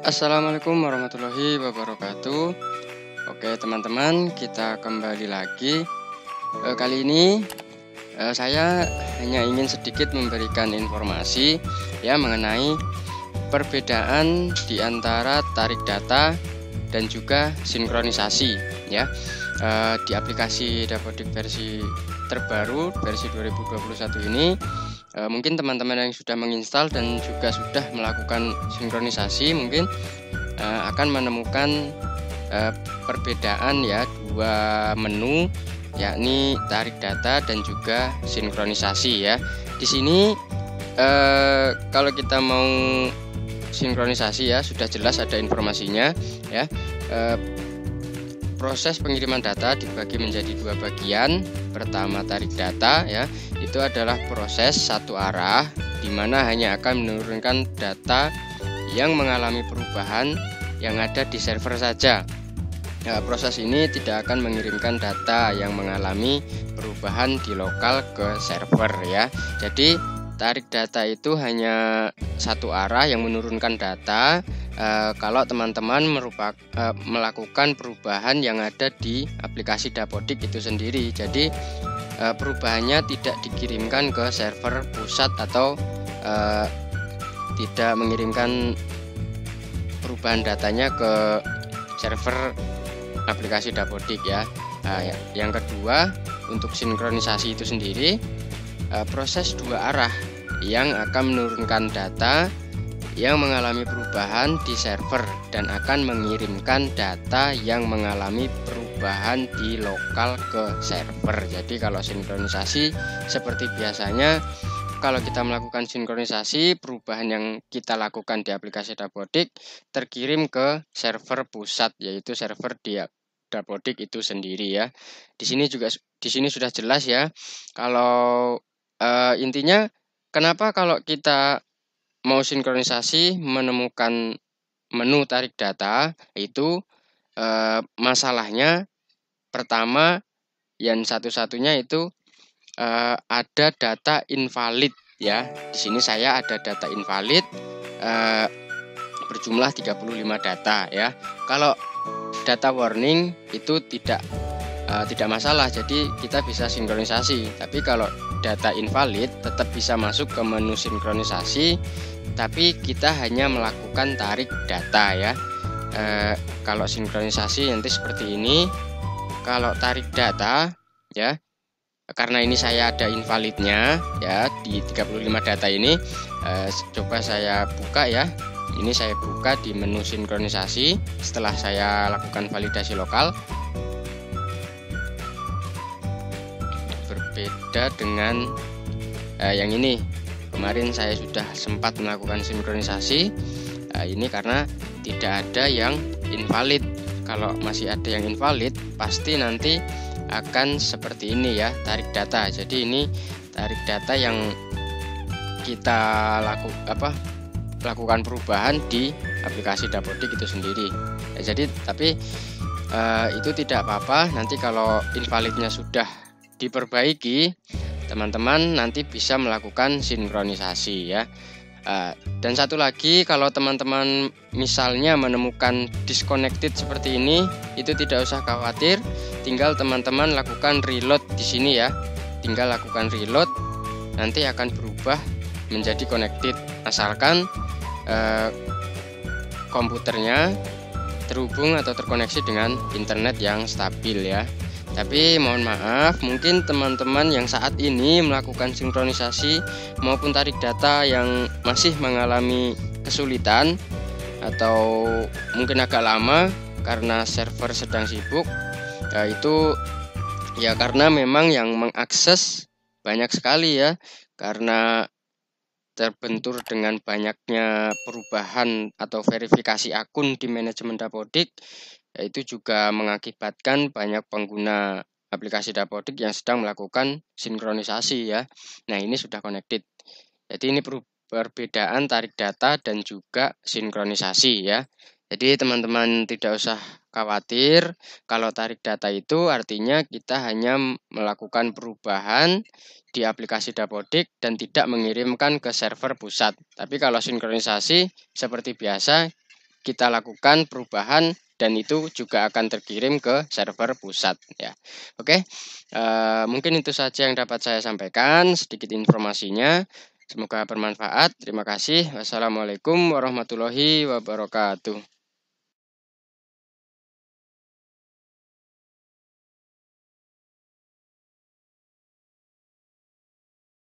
Assalamualaikum warahmatullahi wabarakatuh. Oke teman-teman, kita kembali lagi. Kali ini saya hanya ingin sedikit memberikan informasi ya mengenai perbedaan di antara tarik data dan juga sinkronisasi ya. Di aplikasi Dapodik versi terbaru versi 2021 ini mungkin teman-teman yang sudah menginstal dan juga sudah melakukan sinkronisasi mungkin akan menemukan perbedaan ya dua menu, yakni tarik data dan juga sinkronisasi ya. Di sini kalau kita mau sinkronisasi ya sudah jelas ada informasinya ya. Proses pengiriman data dibagi menjadi dua bagian. Pertama, tarik data ya, itu adalah proses satu arah di mana hanya akan menurunkan data yang mengalami perubahan yang ada di server saja. Nah, proses ini tidak akan mengirimkan data yang mengalami perubahan di lokal ke server ya. Jadi tarik data itu hanya satu arah yang menurunkan data kalau teman-teman melakukan perubahan yang ada di aplikasi Dapodik itu sendiri. Jadi perubahannya tidak dikirimkan ke server pusat atau tidak mengirimkan perubahan datanya ke server aplikasi Dapodik ya. Yang kedua, untuk sinkronisasi itu sendiri proses dua arah yang akan menurunkan data yang mengalami perubahan di server dan akan mengirimkan data yang mengalami perubahan di lokal ke server. Jadi kalau sinkronisasi seperti biasanya, kalau kita melakukan sinkronisasi, perubahan yang kita lakukan di aplikasi Dapodik terkirim ke server pusat, yaitu server di Dapodik itu sendiri ya. Di sini sudah jelas ya. Kalau intinya kenapa kalau kita mau sinkronisasi menemukan menu tarik data itu masalahnya pertama yang satu-satunya itu ada data invalid ya. Di sini saya ada data invalid berjumlah 35 data ya. Kalau data warning itu tidak masalah, jadi kita bisa sinkronisasi. Tapi kalau data invalid tetap bisa masuk ke menu sinkronisasi, tapi kita hanya melakukan tarik data ya. Kalau sinkronisasi nanti seperti ini. Kalau tarik data ya, karena ini saya ada invalidnya ya di 35 data ini, coba saya buka ya. Ini saya buka di menu sinkronisasi setelah saya lakukan validasi lokal. Berbeda dengan yang ini, kemarin saya sudah sempat melakukan sinkronisasi. Ini karena tidak ada yang invalid. Kalau masih ada yang invalid pasti nanti akan seperti ini ya, tarik data. Jadi ini tarik data yang kita lakukan perubahan di aplikasi Dapodik itu sendiri ya. Jadi tapi itu tidak apa-apa, nanti kalau invalidnya sudah diperbaiki, teman-teman nanti bisa melakukan sinkronisasi ya. Dan satu lagi, kalau teman-teman misalnya menemukan disconnected seperti ini, itu tidak usah khawatir, tinggal teman-teman lakukan reload di sini ya. Tinggal lakukan reload, nanti akan berubah menjadi connected asalkan komputernya terhubung atau terkoneksi dengan internet yang stabil ya. Tapi mohon maaf, mungkin teman-teman yang saat ini melakukan sinkronisasi maupun tarik data yang masih mengalami kesulitan atau mungkin agak lama karena server sedang sibuk, itu ya karena memang yang mengakses banyak sekali ya, karena terbentur dengan banyaknya perubahan atau verifikasi akun di manajemen Dapodik. Itu juga mengakibatkan banyak pengguna aplikasi Dapodik yang sedang melakukan sinkronisasi ya. Nah, ini sudah connected. Jadi ini perbedaan tarik data dan juga sinkronisasi ya. Jadi teman-teman tidak usah khawatir, kalau tarik data itu artinya kita hanya melakukan perubahan di aplikasi Dapodik dan tidak mengirimkan ke server pusat. Tapi kalau sinkronisasi seperti biasa, kita lakukan perubahan dan itu juga akan terkirim ke server pusat ya. Oke, mungkin itu saja yang dapat saya sampaikan, sedikit informasinya. Semoga bermanfaat. Terima kasih. Wassalamualaikum warahmatullahi wabarakatuh.